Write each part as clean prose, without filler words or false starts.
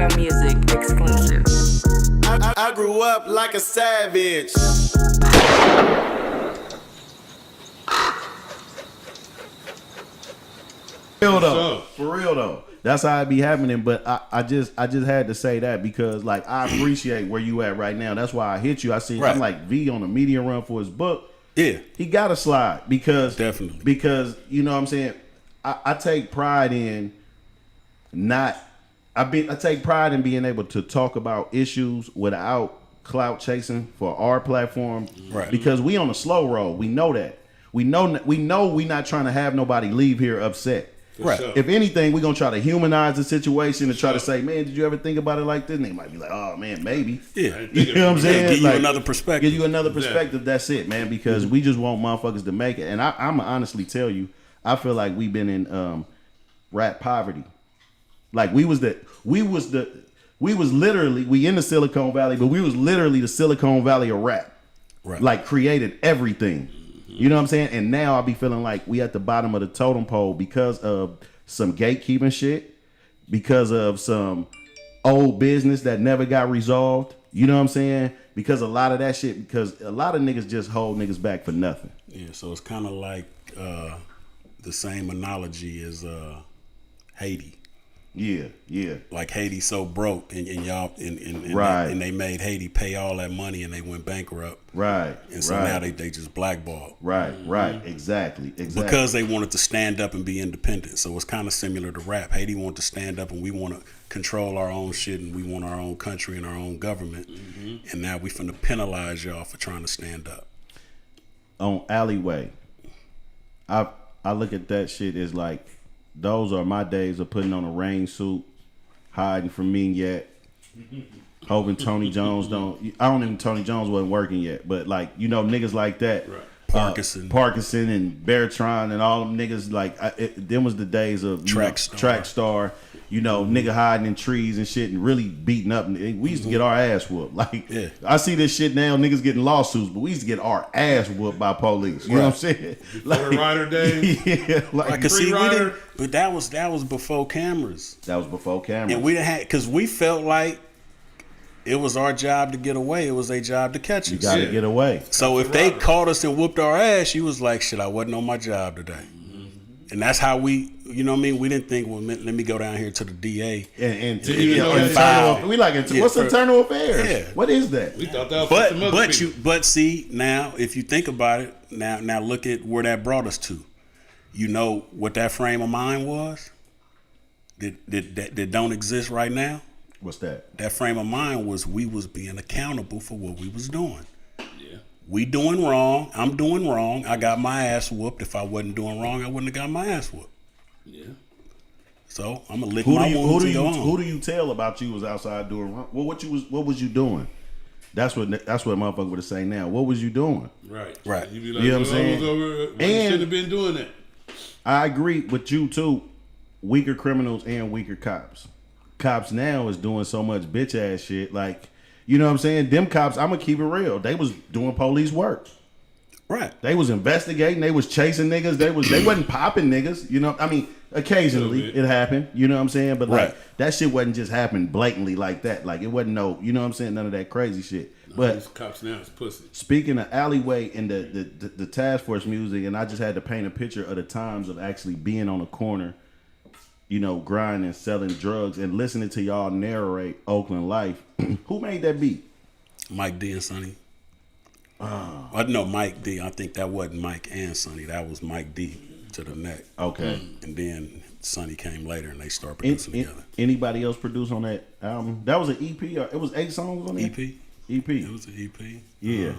Your Music exclusive. I grew up like a savage. For real though. That's how it be happening. But I just had to say that because like I appreciate where you at right now. That's why I hit you. I see I'm like V on a media run for his book. Yeah. He gotta slide because Definitely. Because you know what I'm saying, I take pride in I take pride in being able to talk about issues without clout chasing for our platform. Right. Because we on a slow roll. We know that. We know we not trying to have nobody leave here upset. Right. Sure. If anything, we're gonna try to humanize the situation and try to say, man, did you ever think about it like this? And they might be like, oh man, maybe. Yeah. You know what I'm saying? Give you Like, another perspective. Give you another perspective. That's it, man. Because we just want motherfuckers to make it. And I'ma honestly tell you, I feel like we've been in rap poverty. Like we was literally in the Silicon Valley, but we was literally the Silicon Valley of rap. Right. Like created everything. You know what I'm saying? And now I'll be feeling like we at the bottom of the totem pole because of some gatekeeping shit, because of some old business that never got resolved. You know what I'm saying? Because a lot of that shit, because a lot of niggas just hold niggas back for nothing. Yeah, so it's kind of like the same analogy as Haiti. Yeah. Like Haiti so broke and y'all and Right. and they made Haiti pay all that money and they went bankrupt. Right. And so now they just blackballed. Right. Exactly. Because they wanted to stand up and be independent. So it's kind of similar to rap. Haiti wanted to stand up and we want to control our own shit and we want our own country and our own government. Mm-hmm. And now we finna penalize y'all for trying to stand up. On Alleyway, I look at that shit as like, those are my days of putting on a rain suit, hiding from me yet, hoping Tony Jones Tony Jones wasn't working yet, but like, you know, niggas like that. Right. Parkinson and Bertrand and all them niggas, like, them was the days of Track Star, you know, nigga hiding in trees and shit and really beating up. We used to get our ass whooped. Like, I see this shit now, niggas getting lawsuits, but we used to get our ass whooped by police. You know what I'm saying? Like, Rider days. Yeah, like, I could see we didn't, but that was before cameras. That was before cameras. And we didn't have, because we felt like it was our job to get away. It was their job to catch us. You got to get away. So if they caught us and whooped our ass, you was like, shit, I wasn't on my job today. Mm-hmm. And that's how we, you know what I mean? We didn't think, well, let me go down here to the DA. And file. We like, what's internal affairs? Yeah. What is that? We thought that was but see, now, if you think about it, now look at where that brought us to. You know what that frame of mind was? That don't exist right now? What's that? That frame of mind was we was being accountable for what we was doing. Yeah. We doing wrong. I'm doing wrong. I got my ass whooped. If I wasn't doing wrong, I wouldn't have got my ass whooped. Yeah. So I'm gonna lick my wounds and go on. Who do you tell about you was outside doing wrong? Well, what was you doing? That's what motherfucker would say now. What was you doing? Right. You be like, you know what I'm saying? You shouldn't have been doing that. I agree with you too. Weaker criminals and weaker cops. Cops now is doing so much bitch ass shit. Like, you know what I'm saying? Them cops, I'm gonna keep it real. They was doing police work. Right. They was investigating. They was chasing niggas. They wasn't popping niggas. You know, I mean, occasionally it happened. You know what I'm saying? But like that shit wasn't just happening blatantly like that. Like it wasn't you know what I'm saying? None of that crazy shit. But these cops now is pussy. Speaking of Alleyway and the task force music, and I just had to paint a picture of the times of actually being on a corner, you know, grinding, selling drugs, and listening to y'all narrate Oakland life. Who made that beat? Mike D and Sonny. No, Mike D. I think that wasn't Mike and Sonny. That was Mike D to the neck. Okay. And then Sonny came later and they started producing together. Anybody else produce on that album? That was an EP, or it was 8 songs on it? EP. It was an EP. Yeah.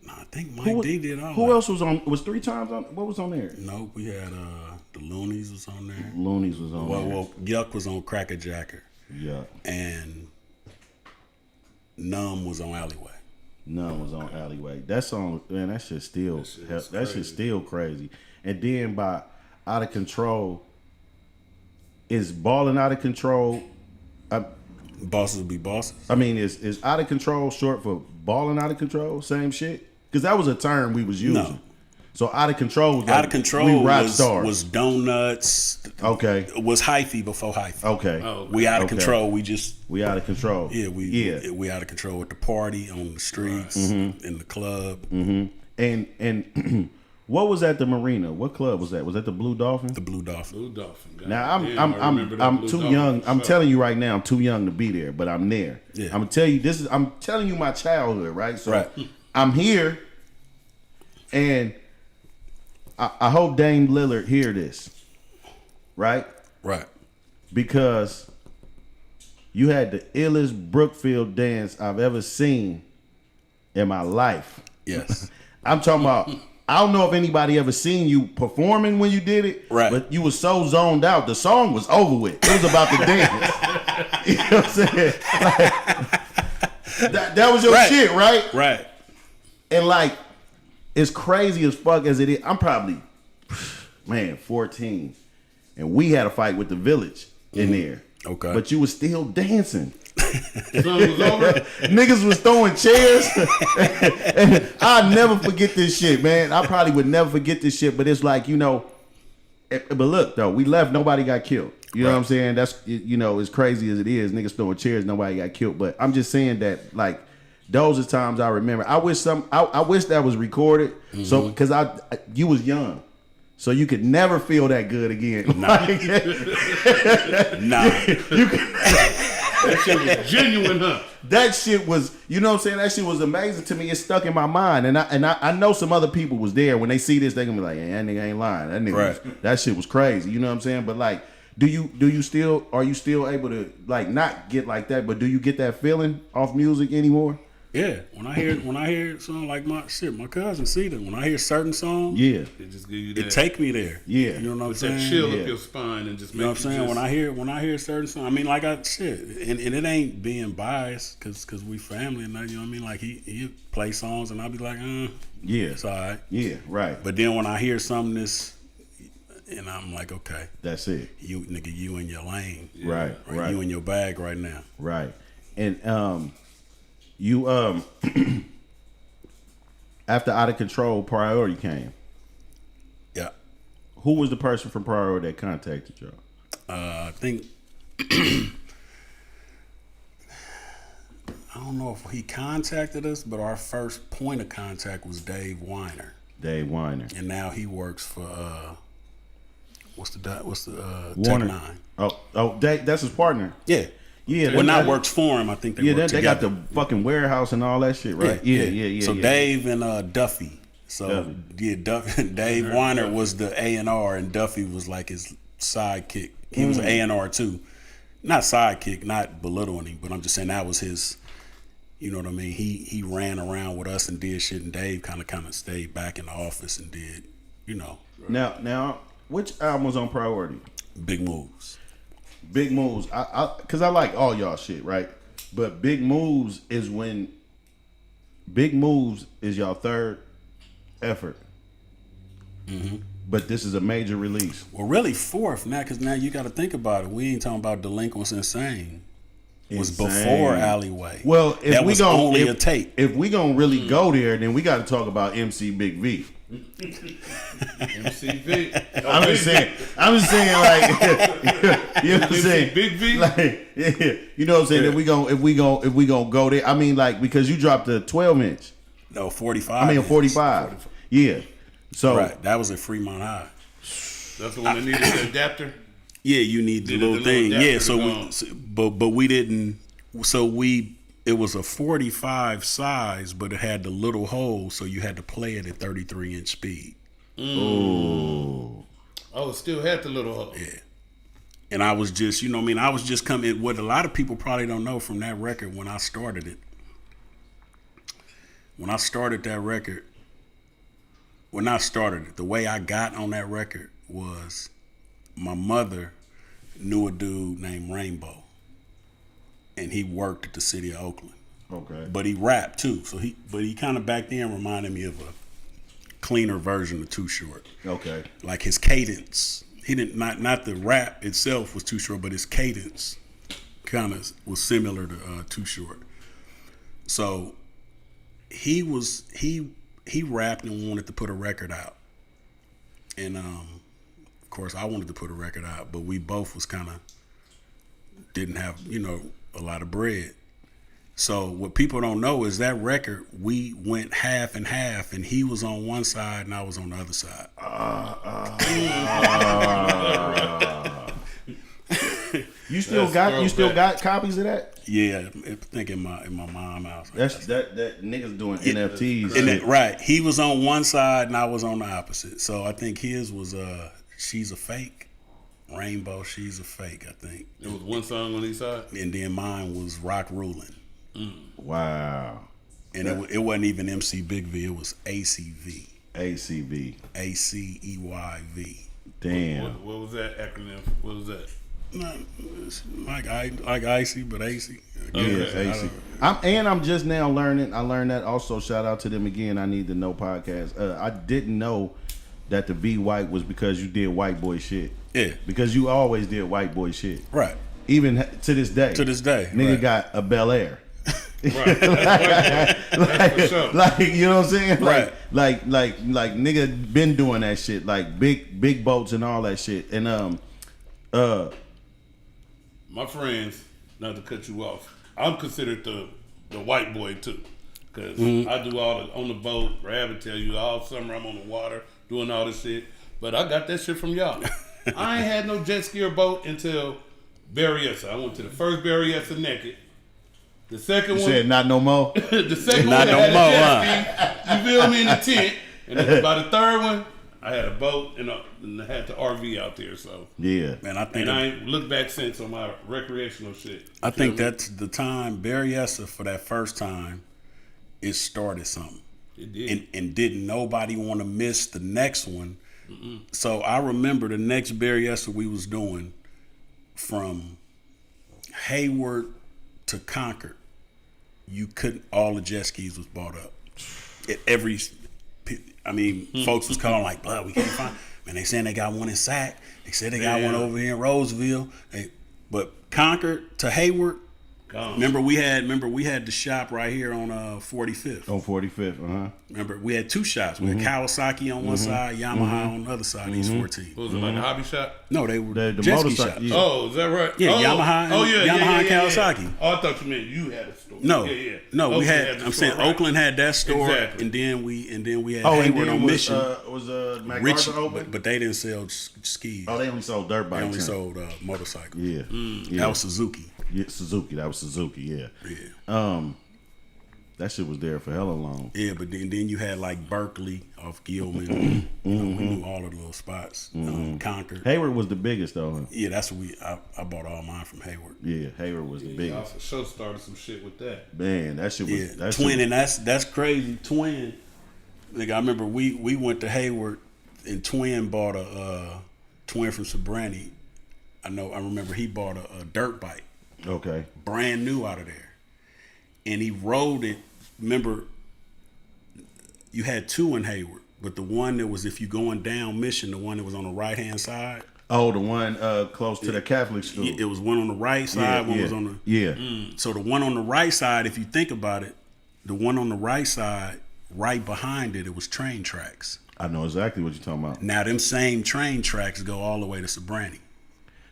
I think Mike D did all Who that. else was on? Was 3 times on? What was on there? No, we had the Loonies was on there. Loonies was on there. Well, Yuck was on Cracker Jacker. Yeah. And Numb was on Alleyway. None was on Alleyway. That song, man, that shit's still crazy. And then by Out of Control, is Balling Out of Control? Bosses be bosses. I mean, is Out of Control short for balling out of control? Same shit? Because that was a term we was using. So Out of Control was like, Out of Control we rock stars. was Donuts. Okay. Was hyphy before hyphy. Okay. Oh, We Out of Okay. Control. We Out of Control. Yeah, we Out of Control at the party, on the streets, in the club. And what was at the marina? What club was that? Was that the Blue Dolphin? The Blue Dolphin. Blue Dolphin. God Now damn, I remember that I'm Blue too Dolphin young. for I'm sure. telling you right now, I'm too young to be there, but I'm there. Yeah. I'm gonna tell you this is. I'm telling you my childhood, right? So Right. I'm here, and I hope Dame Lillard hear this, right? Right. Because you had the illest Brookfield dance I've ever seen in my life. Yes. I'm talking about. I don't know if anybody ever seen you performing when you did it, Right. but you was so zoned out. The song was over with. It was about the dance. You know what I'm saying? Like, that was your Right. shit, right? Right. And like, as crazy as fuck as it is, I'm probably, 14, and we had a fight with the Village in there. Okay. But you was still dancing. The song was over. Niggas was throwing chairs. And I'll never forget this shit, man. I probably would never forget this shit, but it's like, but look, though, we left, nobody got killed. You know what I'm saying? That's, as crazy as it is, niggas throwing chairs, nobody got killed. But I'm just saying that, like, those are times I remember. I wish I wish that was recorded. So, because you was young. So you could never feel that good again. Nah. That shit was genuine, huh? That shit was, you know what I'm saying? That shit was amazing to me. It stuck in my mind. And I know some other people was there. When they see this, they gonna be like, hey, that nigga ain't lying. That nigga that shit was crazy. You know what I'm saying? But like, are you still able to like not get like that, but do you get that feeling off music anymore? Yeah. When I hear something like my cousin see them. When I hear certain songs, Yeah. It just give you that. it take me there. Yeah. You know what I'm that saying? chill Yeah. up your spine and just You know make what I'm saying? just, When I hear certain songs, I mean, like and it ain't being biased because we family and that, you know what I mean? Like he play songs and I'll be like, Yeah. it's all right. Yeah, right. But then when I hear something and I'm like, okay, That's it. you in your lane, Right, right. You in your bag right now. Right. And you after Out of Control, Priority came. Yeah. Who was the person from Priority that contacted y'all? I think I don't know if he contacted us, but our first point of contact was Dave Weiner, Dave Weiner. and now he works for what's the Warner. Tech Nine. Oh, that's his partner. Yeah. Yeah, Well, not that- works for him. I think they Yeah, work they got together. the fucking warehouse and all that shit, right? Yeah. So yeah. Dave and Duffy. So Duffy. Dave Weiner was the A&R, and Duffy was like his sidekick. He was an A&R too, not sidekick, not belittling him, but I'm just saying that was his. You know what I mean? He ran around with us and did shit, and Dave kind of stayed back in the office and did, Now, which album was on Priority? big moves. Big Moves. Cause I like all y'all shit, right? But Big Moves is y'all third effort. Mm-hmm. But this is a major release. Well, really fourth now, because now you got to think about it. We ain't talking about Delinquents Insane. It was Insane. before Alleyway. Well, if that we was gonna only a tape. If we gonna really go there, then we got to talk about MC Big V. MCV. I'm just saying, like, you know what I'm saying? Big V? Like, yeah, you know what I'm saying? Yeah. If we gonna go there, I mean, like, because you dropped a 12-inch. No, 45. I mean, a inch. 45. Yeah. So, Right. That was at Fremont High. That's the one that needed the adapter. Yeah, you need the Needed little the thing. little Yeah, adapter so to but we didn't. So it was a 45 size, but it had the little hole, so you had to play it at 33-inch speed. oh, Oh, it still had the little hole. Yeah. And I was just, you know what I mean? I was just coming, what a lot of people probably don't know from that record when I started it. When I started that record, the way I got on that record was my mother knew a dude named Rainbow. And he worked at the city of Oakland. okay. But he rapped too. But he kind of back then reminded me of a cleaner version of Too Short. Okay. Like his cadence, he didn't not the rap itself was Too Short, but his cadence kind of was similar to Too Short. So he rapped and wanted to put a record out, And of course, I wanted to put a record out, but we both was kind of didn't have a lot of bread. So what people don't know is that record we went half and half, and he was on one side and I was on the other side. You still got copies of that? Yeah, I think in my mom's house. That niggas doing NFTs. Right. He was on one side and I was on the opposite. So I think his was She's a Fake. Rainbow, She's a Fake, I think. It was one song on each side? And then mine was Rock Ruling. Wow. And it wasn't even MC Big V, it was ACV. ACV. ACEYV. Damn. What was that acronym? What was that? It's like icy, but AC. Yes, AC. I'm just now learning. I learned that also. Shout out to them again. I Need to Know podcast. I didn't know that the V white was because you did white boy shit. Yeah. Because you always did white boy shit. Right. Even to this day. Nigga right. got a Bel Air. Right. like, sure. like, you know what I'm saying? Right. Like nigga been doing that shit. Like big boats and all that shit. And my friends, not to cut you off, I'm considered the white boy too, because I do all on the boat, Rabbit tell you all summer I'm on the water doing all this shit, but I got that shit from y'all. I ain't had no jet ski or boat until Berryessa. I went to the first Berryessa naked. The second one said not no more. the second Not one no I had more, a jet ski, you feel me, in the tent, and then by the third one I had a boat and I had the RV out there, so Yeah. Man, I think and I ain't looked back since on my recreational shit. I think that's the time Berryessa for that first time, it started something. It did. And didn't nobody want to miss the next one. So I remember the next Berryessa we was doing from Hayward to Concord. You couldn't, all the jet skis was bought up. Folks was calling like, blood, we can't find. Man, they saying they got one in Sac. They said they got one over here in Roseville. But Concord to Hayward. Remember we had the shop right here on 45th. On 45th, Remember we had two shops. We had Kawasaki on one side, Yamaha on the other side. These 14. What was it, like a hobby shop? No, they were The jet ski motorcycle, shops. yeah. Oh, is that right? Yeah, oh, Yamaha. Oh, yeah, Yamaha and yeah. Kawasaki. Oh, I thought you meant you had a store. No, yeah. no, we Oakland had. the I'm store, saying right. Oakland had that store, Exactly. and then we had Oh, and Hayward then on Mission. was MacArthur Rich, open? but they didn't sell skis. Oh, they only sold dirt bikes. They only huh? sold motorcycles. Yeah. That was Suzuki. Yeah, Suzuki. That was Suzuki. Yeah. Yeah. That shit was there for hella long. Yeah, but then you had like Berkeley off Gilman. We knew all of the little spots. Concord. Hayward was the biggest though. Huh? Yeah, that's what I bought all mine from Hayward. Yeah, Hayward was the Y'all biggest. for sure started some shit with that. Man, that shit was Yeah, that Twin, shit, and that's crazy. Twin, like I remember we went to Hayward, and Twin bought a Twin from Sobrani. I remember he bought a dirt bike, okay. brand new out of there, and he rode it. Remember, you had two in Hayward, but the one that was if you going down Mission, the one that was on the right hand side. Oh, the one close to the Catholic school. It was one on the right side, one was on the So the one on the right side, if you think about it, the one on the right side, right behind it, it was train tracks. I know exactly what you're talking about. Now them same train tracks go all the way to Sobrani.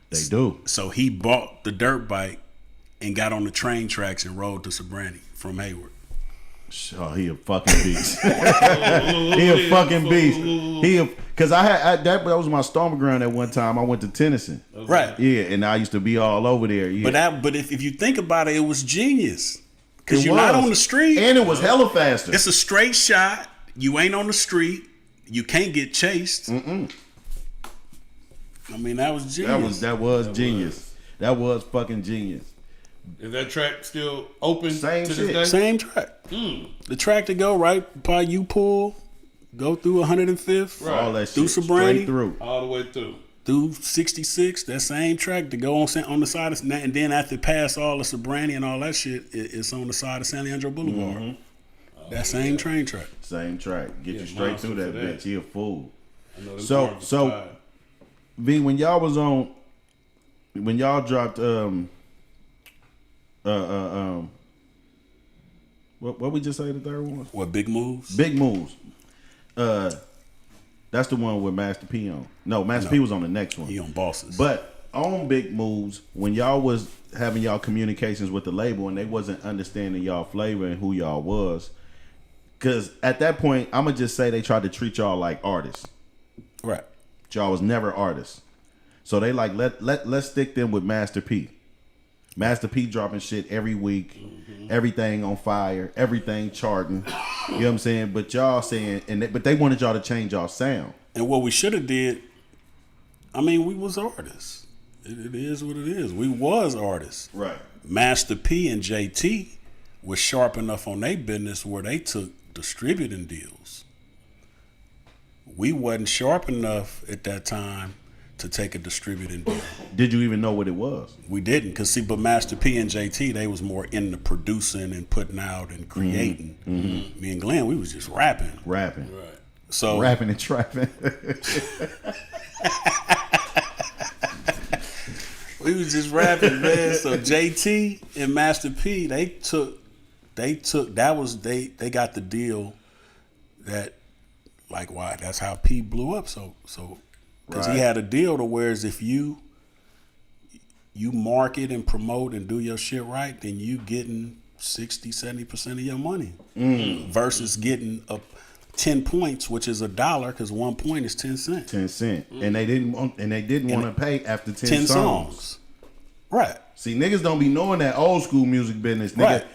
They do. So he bought the dirt bike and got on the train tracks and rode to Sobrani from Hayward. Oh, he a fucking beast. He a fucking beast. Cause that was my storm ground at one time. I went to Tennyson. Right. Yeah, and I used to be all over there. Yeah. But if you think about it, it was genius. Because It you're not was. on the street. And it was hella faster. It's a straight shot. You ain't on the street. You can't get chased. I mean, that was genius. That was genius. That was fucking genius. Is that track still open Same to shit. this day? Same track. The track to go right by U Pool, go through 105th, All that through shit. Sobrani, Straight through. All the way through. through 66. That same track to go on the side of, and then after pass all the Sobrani and all that shit, it's on the side of San Leandro Boulevard. That same train track. Same track. Get Yeah, you straight through monster that for that. bitch. He a fool. I know them So cars are fire. V, when y'all dropped what we just say the third one was? What, Big Moves? Big Moves. That's the one with Master P on. No, Master P was on the next one. He on Bosses. But on Big Moves, when y'all was having y'all communications with the label and they wasn't understanding y'all flavor and who y'all was, because at that point, I'm going to just say they tried to treat y'all like artists. Right. Y'all was never artists. So they like, let's stick them with Master P. Master P dropping shit every week, everything on fire, everything charting. You know what I'm saying? But y'all saying, but they wanted y'all to change y'all sound. And what we should have did, I mean, we was artists. It is what it is. We was artists. Right. Master P and JT was sharp enough on their business where they took distributing deals. We wasn't sharp enough at that time to take a distributing deal. Did you even know what it was? We didn't, cause see, but Master P and JT, they was more into producing and putting out and creating. Me and Glenn, we was just rapping. Right. So Rapping and trapping. we was just rapping, man. So JT and Master P, they got the deal that, like, why? That's how P blew up. So because he had a deal to whereas if you market and promote and do your shit right, then you getting 60-70% of your money versus getting 10 points, which is $1, because 1 point is 10 cents. 10 cents. And they didn't want to pay after 10 songs. Right. See, niggas don't be knowing that old school music business. Nigga,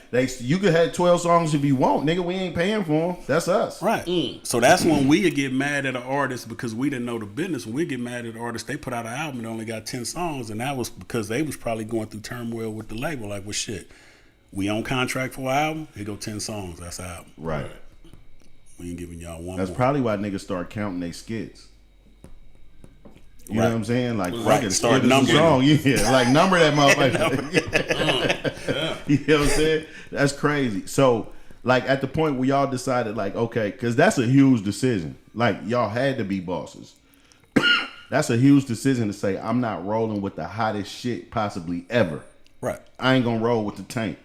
you could have 12 songs if you want. Nigga, we ain't paying for them. That's us. Right. So that's when we get mad at an artist because we didn't know the business. When we get mad at an artist, they put out an album and only got 10 songs, and that was because they was probably going through turmoil with the label. Like, well, shit, we on contract for an album, here go 10 songs. That's our album. Right. We ain't giving y'all one That's more. probably why niggas start counting their skits. You know Right. what I'm saying? Like, Right. Start numbering. Song. Yeah, like number that motherfucker. You know what I'm saying? That's crazy. So, like, at the point where y'all decided, like, okay, because that's a huge decision. Like, y'all had to be bosses. That's a huge decision to say, I'm not rolling with the hottest shit possibly ever. Right. I ain't gonna roll with the tank.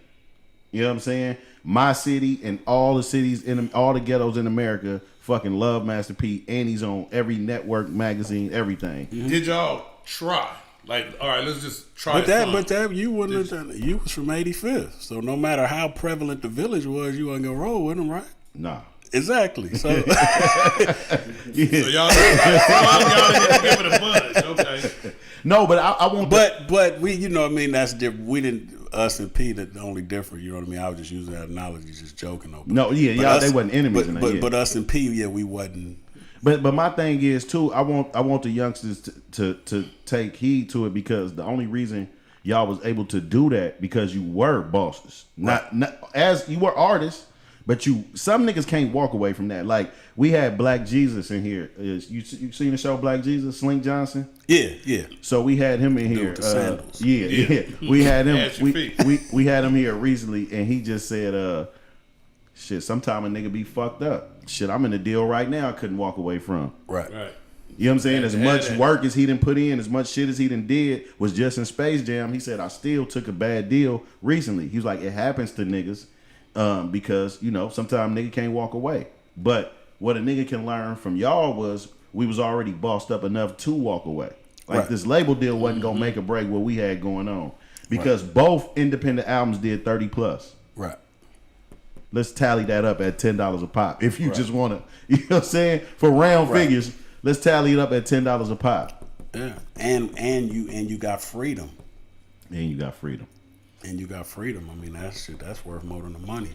You know what I'm saying? My city and all the cities in all the ghettos in America fucking love Master P, and he's on every network, magazine, everything. Did y'all try? Like, all right, let's just try. But that you wouldn't have done it. You was from 85th, so no matter how prevalent the village was, you wasn't gonna roll with them, right? Nah. Exactly. So, So y'all didn't give it a buzz, okay? No, but I want. but we, you know what I mean? That's different. We didn't. Us and P, the only different. You know what I mean? I was just using that analogy, just joking. Though. No, yeah, y'all, they wasn't enemies. But us and P, yeah, we wasn't. But my thing is too. I want the youngsters to take heed to it, because the only reason y'all was able to do that because you were bosses, not as you were artists. But some niggas can't walk away from that. Like, we had Black Jesus in here. You seen the show Black Jesus, Slink Johnson? Yeah. So we had him in here. With the sandals. Yeah. We had him. Ask your feet. We had him here recently, and he just said, "Shit, sometime a nigga be fucked up. Shit, I'm in a deal right now. I couldn't walk away from. Right. You know what I'm saying? As much work as he done put in, as much shit as he done did was just in Space Jam. He said, I still took a bad deal recently. He was like, it happens to niggas. Because, you know, sometimes nigga can't walk away. But what a nigga can learn from y'all was we was already bossed up enough to walk away. Like, this label deal wasn't going to make or break what we had going on. Because both independent albums did 30 plus. Right. Let's tally that up at $10 a pop. If you just want to, you know what I'm saying? For round figures, let's tally it up at $10 a pop. Yeah. And you got freedom. And you got freedom. I mean, that's worth more than the money.